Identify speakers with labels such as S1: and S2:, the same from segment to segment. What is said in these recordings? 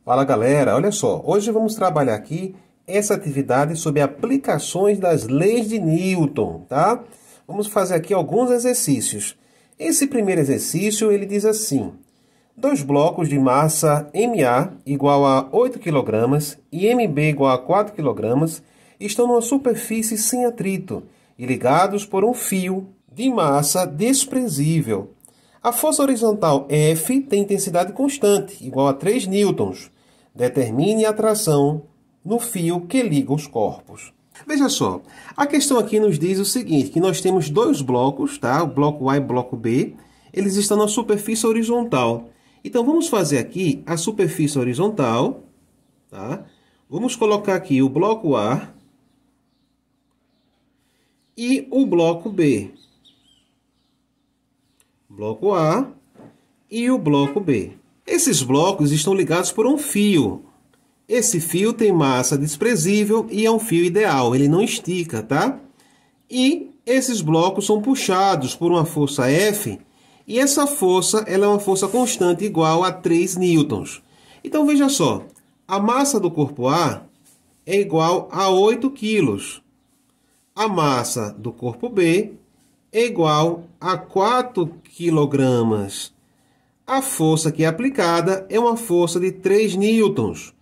S1: Fala galera, olha só, hoje vamos trabalhar aqui essa atividade sobre aplicações das leis de Newton, tá? Vamos fazer aqui alguns exercícios. Esse primeiro exercício, ele diz assim: dois blocos de massa MA igual a 8 kg e MB igual a 4 kg estão numa superfície sem atrito e ligados por um fio de massa desprezível. A força horizontal F tem intensidade constante, igual a 3 newtons. Determine a tração no fio que liga os corpos. Veja só, a questão aqui nos diz o seguinte, que nós temos dois blocos, tá? O bloco A e o bloco B. Eles estão na superfície horizontal. Então, vamos fazer aqui a superfície horizontal, tá? Vamos colocar aqui o bloco A e o bloco B. Bloco A e o bloco B. Esses blocos estão ligados por um fio. Esse fio tem massa desprezível e é um fio ideal, ele não estica, tá? E esses blocos são puxados por uma força F, e essa força ela é uma força constante igual a 3 newtons. Então veja só, a massa do corpo A é igual a 8 quilos. A massa do corpo B é igual a 4 quilogramas. A força que é aplicada é uma força de 3 newtons.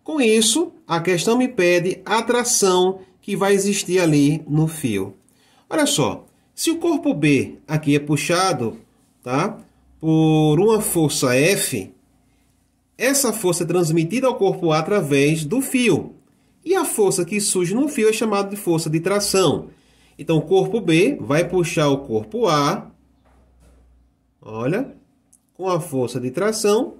S1: Com isso, a questão me pede a tração que vai existir ali no fio. Olha só, se o corpo B aqui é puxado, tá, por uma força F, essa força é transmitida ao corpo A através do fio. E a força que surge no fio é chamada de força de tração. Então, o corpo B vai puxar o corpo A, olha, com a força de tração,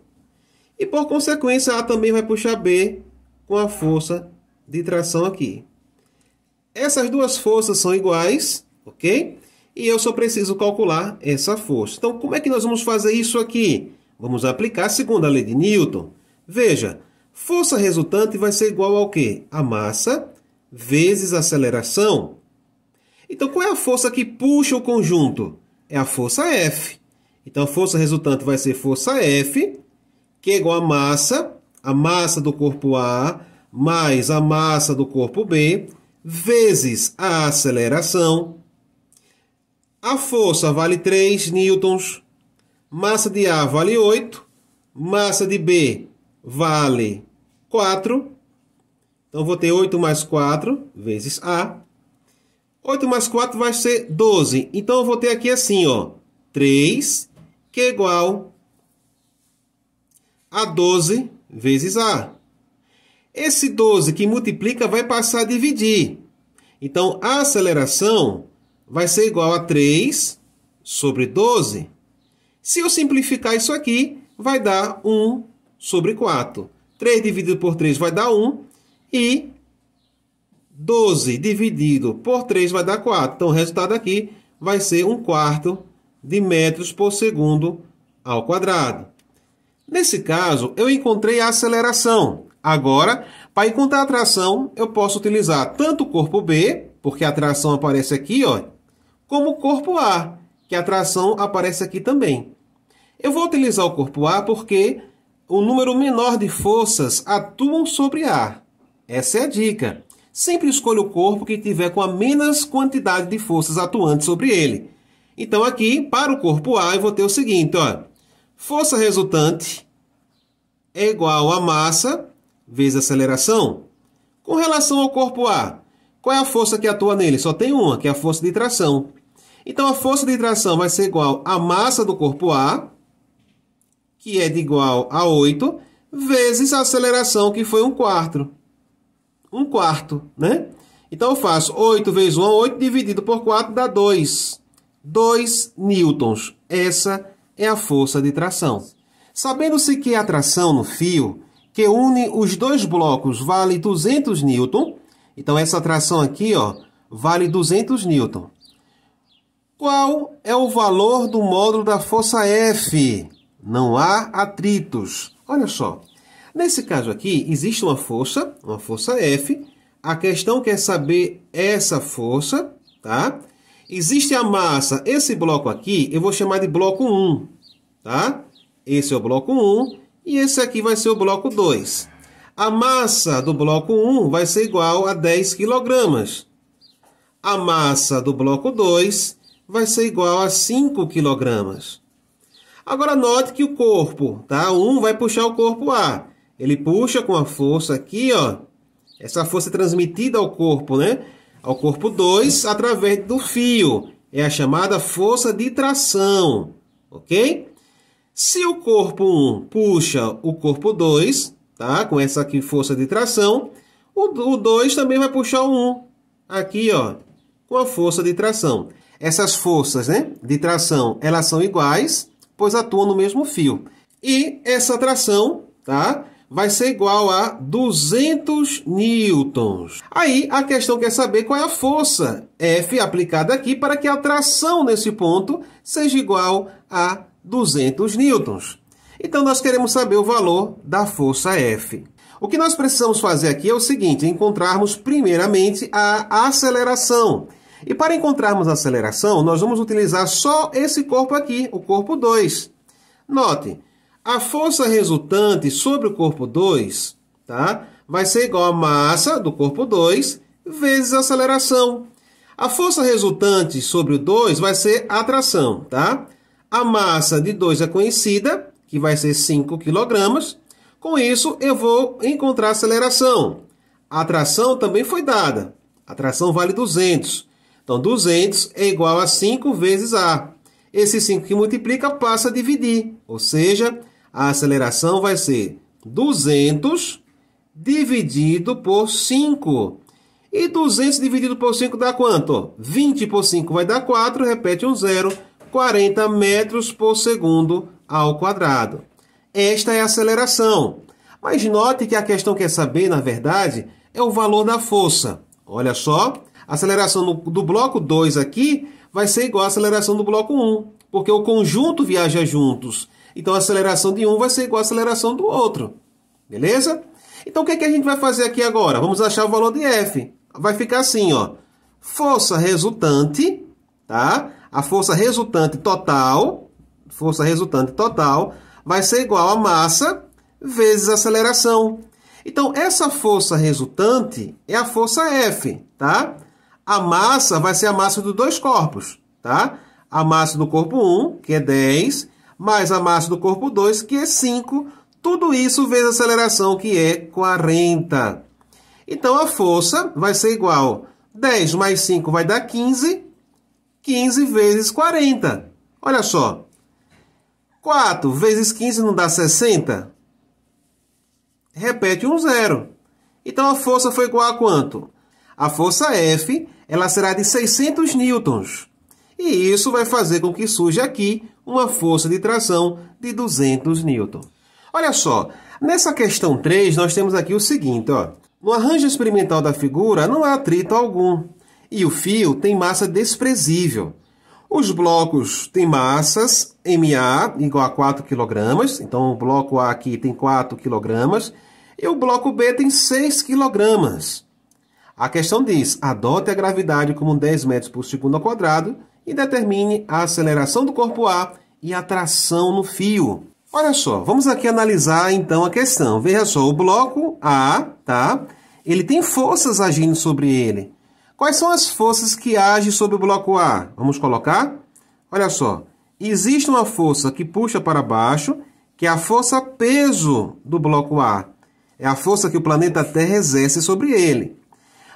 S1: e por consequência A também vai puxar B com a força de tração aqui. Essas duas forças são iguais, ok? E eu só preciso calcular essa força. Então, como é que nós vamos fazer isso aqui? Vamos aplicar segundo a lei de Newton. Veja, força resultante vai ser igual ao quê? A massa vezes a aceleração. Então, qual é a força que puxa o conjunto? É a força F. Então, a força resultante vai ser força F, que é igual a massa do corpo A, mais a massa do corpo B, vezes a aceleração. A força vale 3 newtons, massa de A vale 8, massa de B vale 4. Então, vou ter 8 mais 4 vezes A. 8 mais 4 vai ser 12. Então, eu vou ter aqui assim, ó, 3, que é igual a 12 vezes A. Esse 12 que multiplica vai passar a dividir. Então, a aceleração vai ser igual a 3 sobre 12. Se eu simplificar isso aqui, vai dar 1 sobre 4. 3 dividido por 3 vai dar 1. E 12 dividido por 3 vai dar 4. Então, o resultado aqui vai ser 1/4 de metros por segundo ao quadrado. Nesse caso, eu encontrei a aceleração. Agora, para encontrar a tração, eu posso utilizar tanto o corpo B, porque a tração aparece aqui, ó, como o corpo A, que a tração aparece aqui também. Eu vou utilizar o corpo A porque o número menor de forças atuam sobre A. Essa é a dica. Sempre escolha o corpo que tiver com a menos quantidade de forças atuantes sobre ele. Então, aqui, para o corpo A, eu vou ter o seguinte, ó. Força resultante é igual a massa vezes aceleração. Com relação ao corpo A, qual é a força que atua nele? Só tem uma, que é a força de tração. Então, a força de tração vai ser igual à massa do corpo A, que é de igual a 8, vezes a aceleração, que foi 1/4. 1/4, né? Então, eu faço 8 vezes 1 é 8, dividido por 4 dá 2. 2 newtons. Essa é a força de tração. Sabendo-se que a tração no fio que une os dois blocos vale 200 newton, então essa tração aqui, ó, vale 200 newton. Qual é o valor do módulo da força F? Não há atritos. Olha só, nesse caso aqui existe uma força F. A questão quer saber essa força, tá? Existe a massa, esse bloco aqui, eu vou chamar de bloco 1, tá? Esse é o bloco 1 e esse aqui vai ser o bloco 2. A massa do bloco 1 vai ser igual a 10 kg. A massa do bloco 2 vai ser igual a 5 kg. Agora, note que o corpo, tá? 1 vai puxar o corpo A. Ele puxa com a força aqui, ó. Essa força é transmitida ao corpo, né? Ao corpo 2 através do fio. É a chamada força de tração, ok? Se o corpo 1 puxa o corpo 2, tá? Com essa aqui força de tração, o 2 também vai puxar o 1. Aqui, ó, com a força de tração. Essas forças, né, de tração, elas são iguais, pois atuam no mesmo fio. E essa tração, tá, vai ser igual a 200 newtons. Aí a questão quer saber qual é a força F aplicada aqui para que a tração nesse ponto seja igual a 200 newtons. Então nós queremos saber o valor da força F. O que nós precisamos fazer aqui é o seguinte, encontrarmos primeiramente a aceleração. E para encontrarmos a aceleração, nós vamos utilizar só esse corpo aqui, o corpo 2. Note, a força resultante sobre o corpo 2, tá, vai ser igual à massa do corpo 2 vezes a aceleração. A força resultante sobre o 2 vai ser a tração, tá? A massa de 2 é conhecida, que vai ser 5 kg. Com isso, eu vou encontrar a aceleração. A tração também foi dada. A tração vale 200. Então, 200 é igual a 5 vezes A. Esse 5 que multiplica passa a dividir. Ou seja, a aceleração vai ser 200 dividido por 5. E 200 dividido por 5 dá quanto? 20 por 5 vai dar 4. Repete um 0. 40 metros por segundo ao quadrado. Esta é a aceleração. Mas note que a questão quer saber, na verdade, é o valor da força. Olha só, a aceleração do bloco 2 aqui vai ser igual à aceleração do bloco 1, porque o conjunto viaja juntos. Então, a aceleração de um vai ser igual à aceleração do outro. Beleza? Então, o que é que a gente vai fazer aqui agora? Vamos achar o valor de F. Vai ficar assim, ó. Força resultante, tá? A força resultante total vai ser igual a massa vezes a aceleração. Então, essa força resultante é a força F, tá? A massa vai ser a massa dos dois corpos, tá? A massa do corpo 1, que é 10, mais a massa do corpo 2, que é 5. Tudo isso vezes a aceleração, que é 40. Então, a força vai ser igual a 10 mais 5 vai dar 15. 15 vezes 40. Olha só. 4 vezes 15 não dá 60? Repete um 0. Então, a força foi igual a quanto? A força F, ela será de 600 newtons. E isso vai fazer com que surja aqui uma força de tração de 200 newtons. Olha só, nessa questão 3, nós temos aqui o seguinte, ó. No arranjo experimental da figura, não há atrito algum. E o fio tem massa desprezível. Os blocos têm massas MA igual a 4 kg. Então, o bloco A aqui tem 4 kg. E o bloco B tem 6 kg. A questão diz, adote a gravidade como 10 metros por segundo ao quadrado e determine a aceleração do corpo A e a tração no fio. Olha só, vamos aqui analisar então a questão. Veja só, o bloco A, tá? Ele tem forças agindo sobre ele. Quais são as forças que agem sobre o bloco A? Vamos colocar? Olha só, existe uma força que puxa para baixo, que é a força peso do bloco A. É a força que o planeta Terra exerce sobre ele.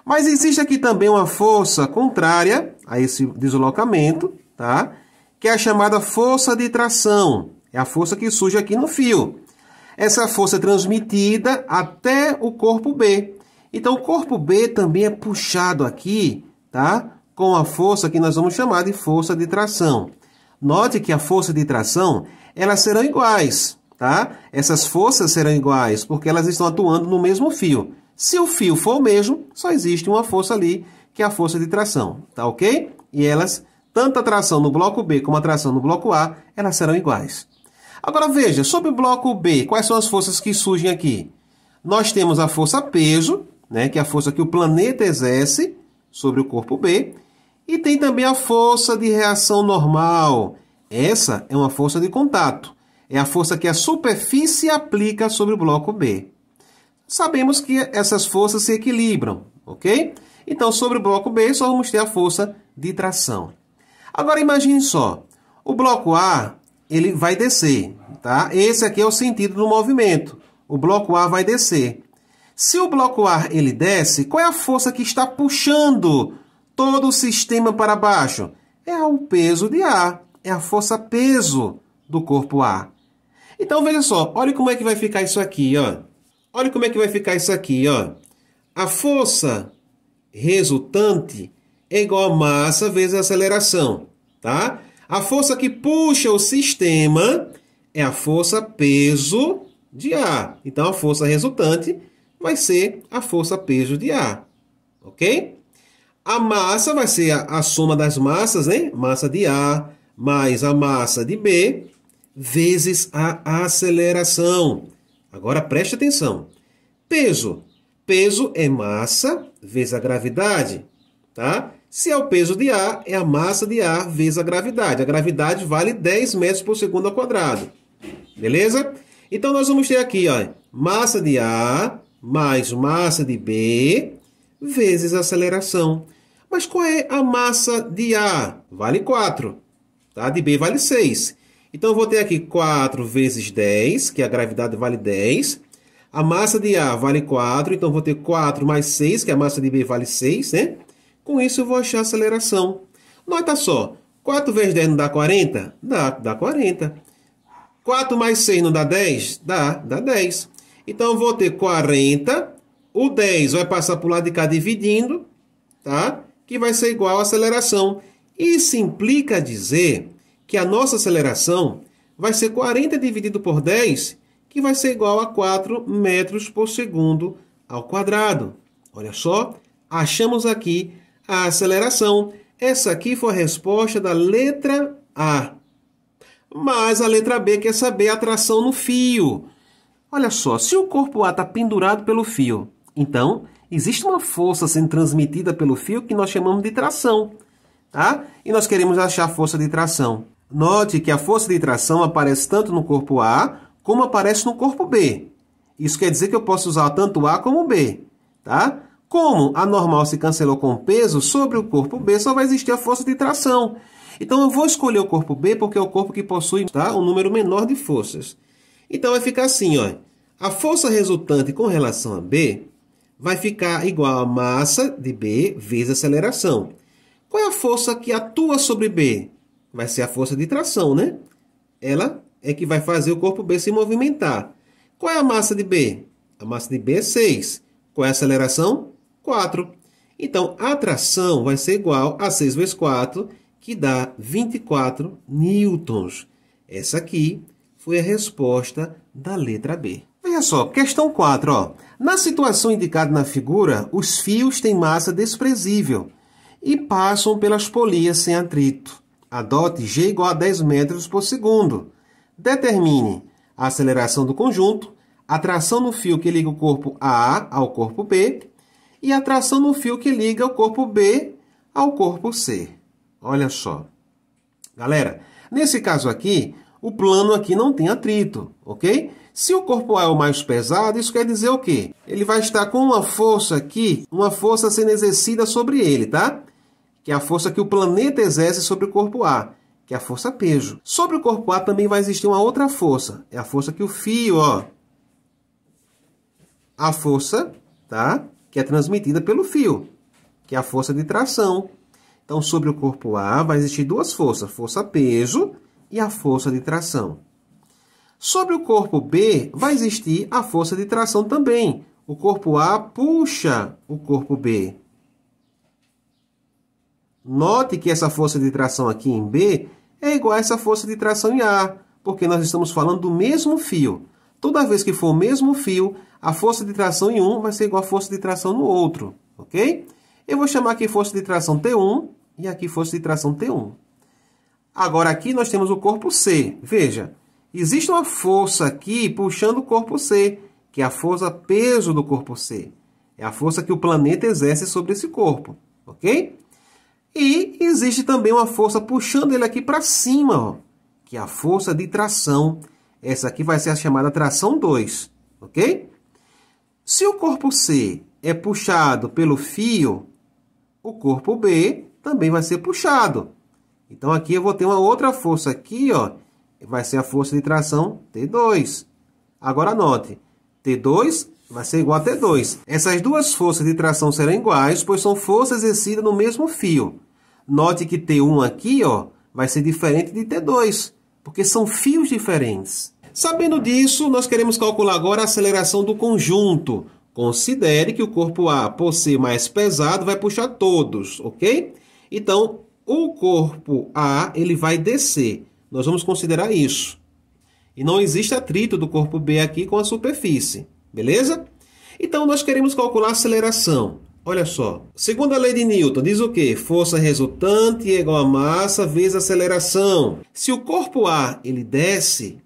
S1: Mas existe aqui também uma força contrária a esse deslocamento, tá? Que é a chamada força de tração. É a força que surge aqui no fio. Essa força é transmitida até o corpo B. Então, o corpo B também é puxado aqui, tá? Com a força que nós vamos chamar de força de tração. Note que a força de tração, elas serão iguais, tá? Essas forças serão iguais, porque elas estão atuando no mesmo fio. Se o fio for o mesmo, só existe uma força ali, que é a força de tração, tá ok? E elas, tanto a tração no bloco B como a tração no bloco A, elas serão iguais. Agora veja, sobre o bloco B, quais são as forças que surgem aqui? Nós temos a força peso, né, que é a força que o planeta exerce sobre o corpo B, e tem também a força de reação normal. Essa é uma força de contato. É a força que a superfície aplica sobre o bloco B. Sabemos que essas forças se equilibram, ok? Então, sobre o bloco B, só vamos ter a força de tração. Agora, imagine só. O bloco A, ele vai descer, tá? Esse aqui é o sentido do movimento. O bloco A vai descer. Se o bloco A ele desce, qual é a força que está puxando todo o sistema para baixo? É o peso de A. É a força peso do corpo A. Então, veja só. Olha como é que vai ficar isso aqui, ó. Olha como é que vai ficar isso aqui, ó. A força resultante é igual a massa vezes a aceleração, tá? A força que puxa o sistema é a força peso de A. Então, a força resultante vai ser a força peso de A, ok? A massa vai ser a soma das massas, né? Massa de A mais a massa de B vezes a aceleração. Agora, preste atenção. Peso. Peso é massa vezes a gravidade, tá? Se é o peso de A, é a massa de A vezes a gravidade. A gravidade vale 10 metros por segundo ao quadrado. Beleza? Então, nós vamos ter aqui, ó, massa de A mais massa de B vezes a aceleração. Mas qual é a massa de A? Vale 4. Tá? De B vale 6. Então, eu vou ter aqui 4 vezes 10, que a gravidade vale 10. A massa de A vale 4, então vou ter 4 mais 6, que a massa de B vale 6, né? Com isso, eu vou achar a aceleração. Nota só, 4 vezes 10 não dá 40? Dá 40. 4 mais 6 não dá 10? Dá 10. Então, eu vou ter 40. O 10 vai passar para o lado de cá dividindo, tá? Que vai ser igual à aceleração. Isso implica dizer que a nossa aceleração vai ser 40 dividido por 10, que vai ser igual a 4 metros por segundo ao quadrado. Olha só, achamos aqui a aceleração. Essa aqui foi a resposta da letra A. Mas a letra B quer saber a tração no fio. Olha só, se o corpo A está pendurado pelo fio, então existe uma força sendo transmitida pelo fio que nós chamamos de tração, tá? E nós queremos achar a força de tração. Note que a força de tração aparece tanto no corpo A como aparece no corpo B. Isso quer dizer que eu posso usar tanto A como B, tá? Como a normal se cancelou com o peso, sobre o corpo B só vai existir a força de tração. Então, eu vou escolher o corpo B porque é o corpo que possui, tá, um número menor de forças. Então, vai ficar assim, ó. A força resultante com relação a B vai ficar igual a massa de B vezes a aceleração. Qual é a força que atua sobre B? Vai ser a força de tração, né? Ela é que vai fazer o corpo B se movimentar. Qual é a massa de B? A massa de B é 6. Qual é a aceleração? 4. Então, a tração vai ser igual a 6 vezes 4, que dá 24 newtons. Essa aqui foi a resposta da letra B. Olha só, questão 4. Ó. Na situação indicada na figura, os fios têm massa desprezível e passam pelas polias sem atrito. Adote G igual a 10 metros por segundo. Determine a aceleração do conjunto, a tração no fio que liga o corpo A ao corpo B e a tração no fio que liga o corpo B ao corpo C. Olha só. Galera, nesse caso aqui, o plano aqui não tem atrito, ok? Se o corpo A é o mais pesado, isso quer dizer o quê? Ele vai estar com uma força aqui, uma força sendo exercida sobre ele, tá? Que é a força que o planeta exerce sobre o corpo A, que é a força peso. Sobre o corpo A também vai existir uma outra força, é a força que o fio, ó, a força, tá? Que é transmitida pelo fio, que é a força de tração. Então, sobre o corpo A vai existir duas forças, força peso e a força de tração. Sobre o corpo B vai existir a força de tração também. O corpo A puxa o corpo B. Note que essa força de tração aqui em B é igual a essa força de tração em A, porque nós estamos falando do mesmo fio. Toda vez que for o mesmo fio, a força de tração em um vai ser igual a força de tração no outro, ok? Eu vou chamar aqui força de tração T1 e aqui força de tração T1. Agora aqui nós temos o corpo C. Veja, existe uma força aqui puxando o corpo C, que é a força peso do corpo C. É a força que o planeta exerce sobre esse corpo, ok? E existe também uma força puxando ele aqui para cima, ó, que é a força de tração. Essa aqui vai ser a chamada tração 2, ok? Se o corpo C é puxado pelo fio, o corpo B também vai ser puxado. Então, aqui eu vou ter uma outra força aqui, ó, vai ser a força de tração T2. Agora, note, T2 vai ser igual a T2. Essas duas forças de tração serão iguais, pois são forças exercidas no mesmo fio. Note que T1 aqui, ó, vai ser diferente de T2, porque são fios diferentes. Sabendo disso, nós queremos calcular agora a aceleração do conjunto. Considere que o corpo A, por ser mais pesado, vai puxar todos, ok? Então, o corpo A, ele vai descer. Nós vamos considerar isso. E não existe atrito do corpo B aqui com a superfície, beleza? Então, nós queremos calcular a aceleração. Olha só. Segundo a lei de Newton, diz o quê? Força resultante é igual a massa vezes aceleração. Se o corpo A, ele desce,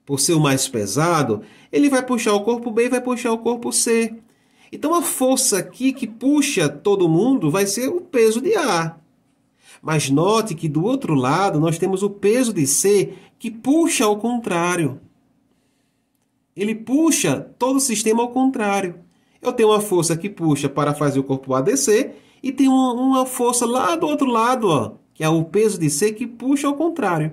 S1: por ser o mais pesado, ele vai puxar o corpo B e vai puxar o corpo C. Então, a força aqui que puxa todo mundo vai ser o peso de A. Mas note que do outro lado nós temos o peso de C que puxa ao contrário. Ele puxa todo o sistema ao contrário. Eu tenho uma força que puxa para fazer o corpo A descer e tem uma força lá do outro lado, ó, que é o peso de C que puxa ao contrário.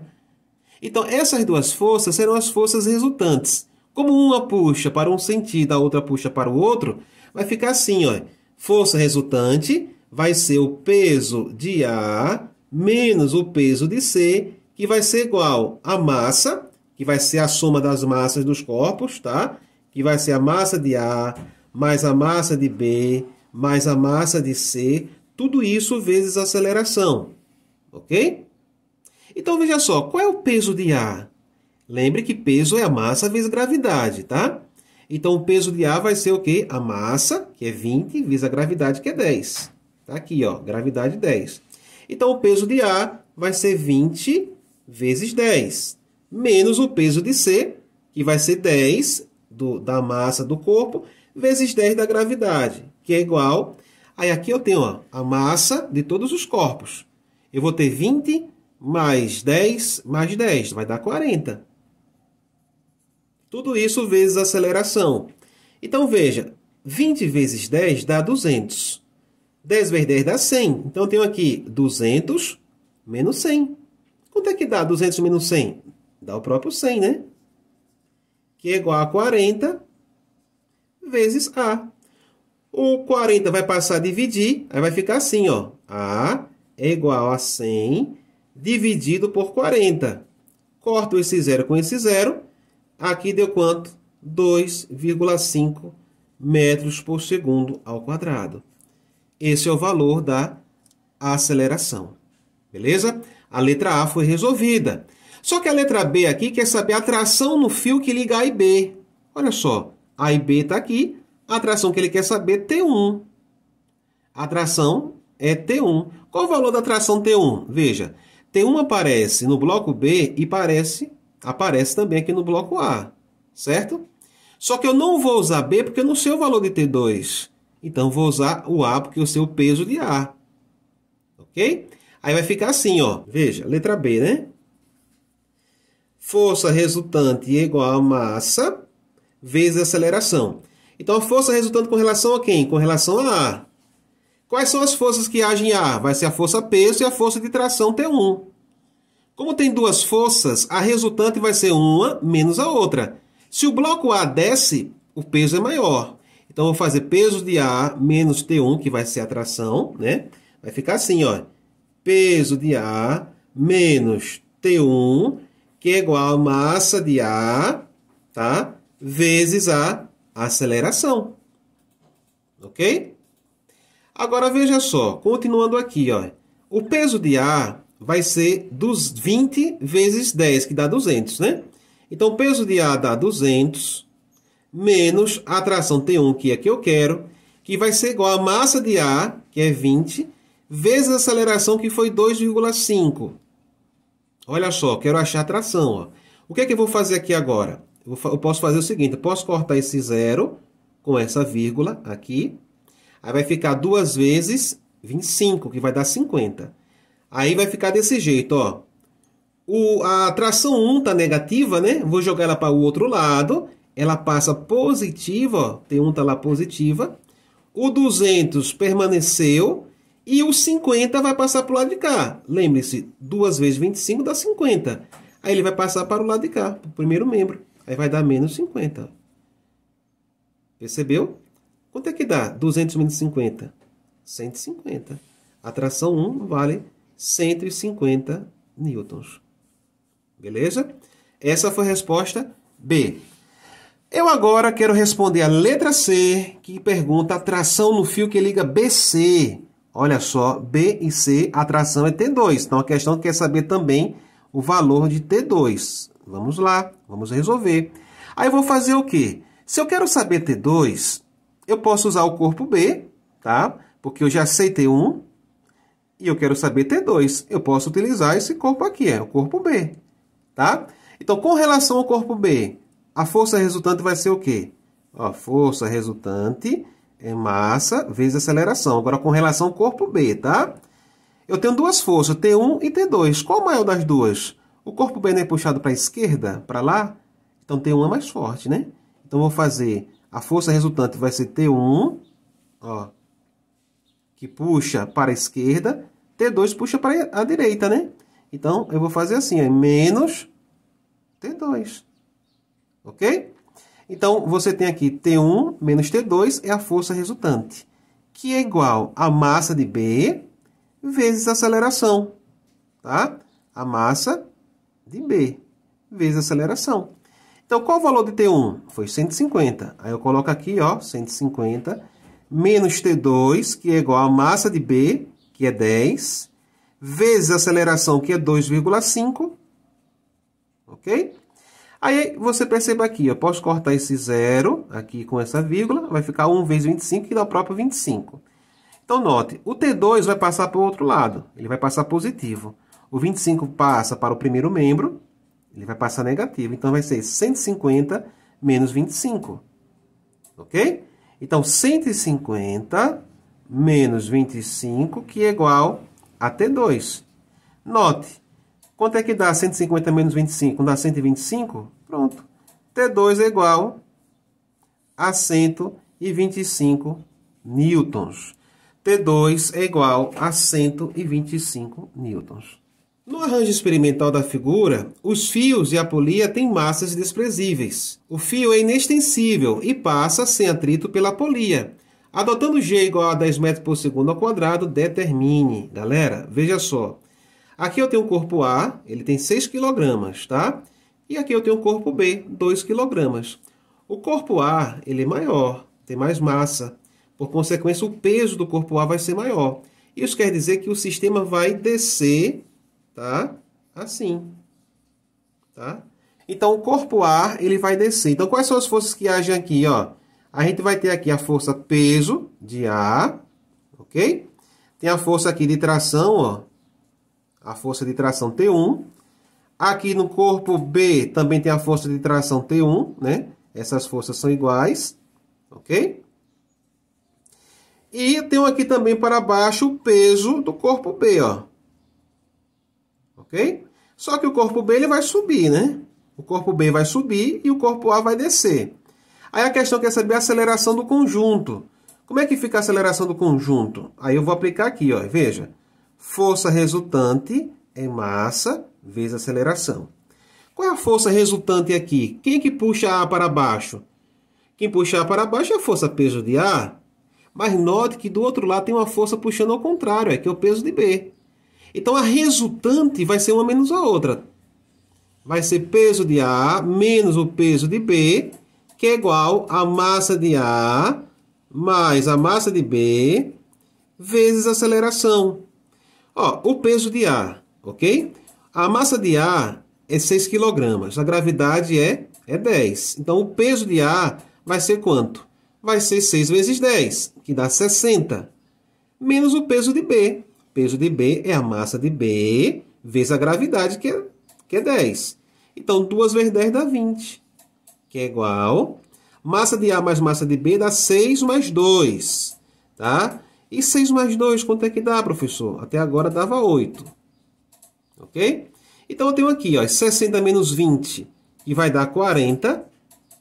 S1: Então, essas duas forças serão as forças resultantes. Como uma puxa para um sentido, a outra puxa para o outro, vai ficar assim, ó. Força resultante vai ser o peso de A menos o peso de C, que vai ser igual a massa, que vai ser a soma das massas dos corpos, tá? Que vai ser a massa de A mais a massa de B mais a massa de C, tudo isso vezes a aceleração, ok? Então, veja só, qual é o peso de A? Lembre que peso é a massa vezes gravidade, tá? Então, o peso de A vai ser o quê? A massa, que é 20, vezes a gravidade, que é 10. Tá aqui, ó, gravidade 10. Então, o peso de A vai ser 20 vezes 10, menos o peso de C, que vai ser 10 da massa do corpo, vezes 10 da gravidade, que é igual... Aí, aqui eu tenho, ó, a massa de todos os corpos. Eu vou ter 20 mais 10 mais 10, vai dar 40. Tudo isso vezes a aceleração. Então, veja, 20 vezes 10 dá 200. 10 vezes 10 dá 100. Então, eu tenho aqui 200 menos 100. Quanto é que dá 200 menos 100? Dá o próprio 100, né? Que é igual a 40 vezes A. O 40 vai passar a dividir, aí vai ficar assim, ó. A é igual a 100 dividido por 40. Corto esse zero com esse zero. Aqui deu quanto? 2,5 metros por segundo ao quadrado. Esse é o valor da aceleração. Beleza? A letra A foi resolvida. Só que a letra B aqui quer saber a tração no fio que liga A e B. Olha só, A e B está aqui. A tração que ele quer saber é T1. A tração é T1. Qual o valor da tração T1? Veja, T1 aparece no bloco B e aparece também aqui no bloco A, certo? Só que eu não vou usar B porque eu não sei o valor de T2. Então, vou usar o A porque eu sei o peso de A. Ok? Aí vai ficar assim, ó. Veja, letra B, né? Força resultante é igual a massa vezes aceleração. Então, a força resultante com relação a quem? Com relação a A. Quais são as forças que agem em A? Vai ser a força peso e a força de tração T1. Como tem duas forças, a resultante vai ser uma menos a outra. Se o bloco A desce, o peso é maior. Então, eu vou fazer peso de A menos T1, que vai ser a tração, né? Vai ficar assim, ó. Peso de A menos T1, que é igual a massa de A, tá? Vezes a aceleração. Ok? Agora, veja só. Continuando aqui, ó. O peso de A vai ser 20 vezes 10, que dá 200, né? Então, o peso de A dá 200, menos a tração T1, que é que eu quero, que vai ser igual a massa de A, que é 20, vezes a aceleração, que foi 2,5. Olha só, quero achar a tração, ó. O que é que eu vou fazer aqui agora? Eu posso fazer o seguinte, eu posso cortar esse zero com essa vírgula aqui. Aí vai ficar 2 vezes 25, que vai dar 50. Aí vai ficar desse jeito, ó. A tração 1 está negativa, né? Vou jogar ela para o outro lado. Ela passa positiva, ó. T1 está lá positiva. O 200 permaneceu. E o 50 vai passar para o lado de cá. Lembre-se, 2 vezes 25 dá 50. Aí ele vai passar para o lado de cá, para o primeiro membro. Aí vai dar menos 50. Percebeu? Quanto é que dá 200 menos 50? 150. A tração 1 vale 150 newtons. Beleza? Essa foi a resposta B. Eu agora quero responder a letra C, que pergunta a tração no fio que liga BC. Olha só, B e C, a tração é T2. Então, a questão quer saber também o valor de T2. Vamos lá, vamos resolver. Aí eu vou fazer o quê? Se eu quero saber T2, eu posso usar o corpo B, tá? Porque eu já sei T1 e eu quero saber T2. Eu posso utilizar esse corpo aqui, o corpo B, tá? Então, com relação ao corpo B, a força resultante vai ser o quê? Ó, força resultante é massa vezes aceleração. Agora, com relação ao corpo B, tá? Eu tenho duas forças, T1 e T2. Qual a maior das duas? O corpo B não é puxado para a esquerda, para lá? Então, T1 é mais forte, né? Então, vou fazer... A força resultante vai ser T1, ó, que puxa para a esquerda. T2 puxa para a direita, né? Então, eu vou fazer assim, ó, menos T2. Ok? Então, você tem aqui T1 menos T2 é a força resultante, que é igual a massa de B vezes a aceleração, tá? A massa de B vezes a aceleração. Então, qual o valor de T1? Foi 150. Aí eu coloco aqui, ó, 150 menos T2, que é igual a massa de B, que é 10, vezes a aceleração, que é 2,5. Ok? Aí você perceba aqui, eu posso cortar esse zero aqui com essa vírgula, vai ficar 1 vezes 25, que dá o próprio 25. Então, note, o T2 vai passar para o outro lado, ele vai passar positivo. O 25 passa para o primeiro membro, ele vai passar negativo. Então, vai ser 150 menos 25. Ok? Então, 150 menos 25, que é igual a T2. Note, quanto é que dá 150 menos 25? Dá 125? Pronto. T2 é igual a 125 newtons. T2 é igual a 125 newtons. No arranjo experimental da figura, os fios e a polia têm massas desprezíveis. O fio é inextensível e passa sem atrito pela polia. Adotando G igual a 10 metros por segundo ao quadrado, determine. Galera, veja só. Aqui eu tenho o corpo A, ele tem 6 kg, tá? E aqui eu tenho o corpo B, 2 kg. O corpo A, ele é maior, tem mais massa. Por consequência, o peso do corpo A vai ser maior. Isso quer dizer que o sistema vai descer, tá? Assim, tá? Então, o corpo A, ele vai descer. Então, quais são as forças que agem aqui, ó? A gente vai ter aqui a força peso de A, ok? Tem a força aqui de tração, ó. A força de tração T1. Aqui no corpo B também tem a força de tração T1, né? Essas forças são iguais, ok? E eu tenho aqui também para baixo o peso do corpo B, ó. Ok? Só que o corpo B ele vai subir, né? O corpo B vai subir e o corpo A vai descer. Aí a questão quer saber a aceleração do conjunto. Como é que fica a aceleração do conjunto? Aí eu vou aplicar aqui, ó. Veja. Força resultante é massa vezes aceleração. Qual é a força resultante aqui? Quem que puxa A para baixo? Quem puxa A para baixo é a força peso de A. Mas note que do outro lado tem uma força puxando ao contrário, que é o peso de B. Então, a resultante vai ser uma menos a outra. Vai ser peso de A menos o peso de B, que é igual a massa de A mais a massa de B vezes a aceleração. Ó, o peso de A, ok? A massa de A é 6 kg, a gravidade é 10. Então, o peso de A vai ser quanto? Vai ser 6 vezes 10, que dá 60, menos o peso de B. O peso de B é a massa de B vezes a gravidade, que é 10. Então, 2 vezes 10 dá 20, que é igual... Massa de A mais massa de B dá 6 mais 2, tá? E 6 mais 2, quanto é que dá, professor? Até agora dava 8, ok? Então, eu tenho aqui, ó, 60 menos 20, que vai dar 40,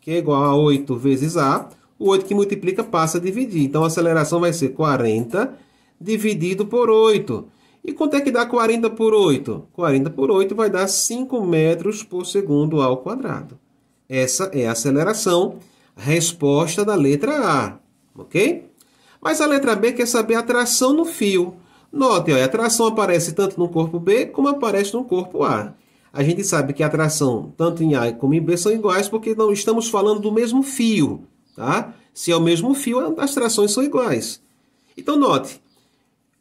S1: que é igual a 8 vezes A. O 8 que multiplica passa a dividir. Então, a aceleração vai ser 40 dividido por 8. E quanto é que dá 40 por 8? 40 por 8 vai dar 5 metros por segundo ao quadrado. Essa é a aceleração, resposta da letra A, ok? Mas a letra B quer saber a tração no fio. Note, ó, a tração aparece tanto no corpo B como aparece no corpo A. A gente sabe que a tração, tanto em A como em B, são iguais porque não estamos falando do mesmo fio, tá? Se é o mesmo fio, as trações são iguais. Então, note,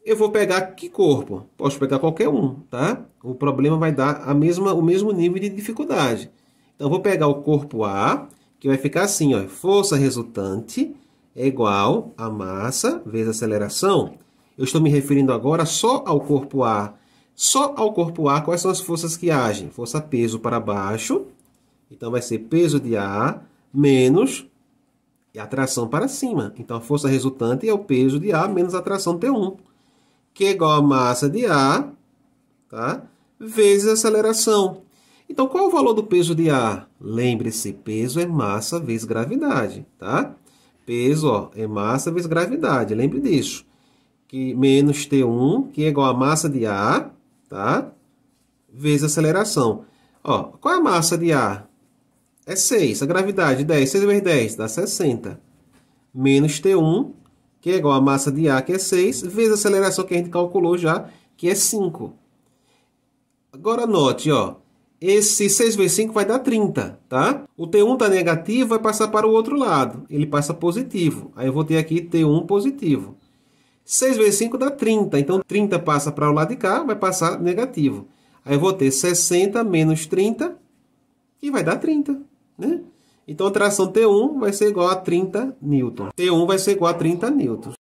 S1: eu vou pegar que corpo? Posso pegar qualquer um, tá? O problema vai dar o mesmo nível de dificuldade. Então, eu vou pegar o corpo A, que vai ficar assim, ó, força resultante é igual a massa vezes aceleração. Eu estou me referindo agora só ao corpo A. Só ao corpo A, quais são as forças que agem? Força peso para baixo. Então, vai ser peso de A menos a tração para cima. Então, a força resultante é o peso de A menos a tração T1, que é igual a massa de A, tá? Vezes a aceleração. Então, qual é o valor do peso de A? Lembre-se, peso é massa vezes gravidade, tá? Peso, ó, é massa vezes gravidade, lembre disso. Que menos T1, que é igual a massa de A, tá? Vezes a aceleração. Ó, qual é a massa de A? É 6. A gravidade, 10. 6 vezes 10 dá 60. Menos T1, que é igual a massa de A, que é 6, vezes a aceleração que a gente calculou já, que é 5. Agora, note, ó. Esse 6 vezes 5 vai dar 30, tá? O T1 está negativo, vai passar para o outro lado. Ele passa positivo. Aí eu vou ter aqui T1 positivo. 6 vezes 5 dá 30. Então, 30 passa para o lado de cá, vai passar negativo. Aí eu vou ter 60 menos 30, que vai dar 30, né? Então, a tração T1 vai ser igual a 30 newton. T1 vai ser igual a 30 newtons.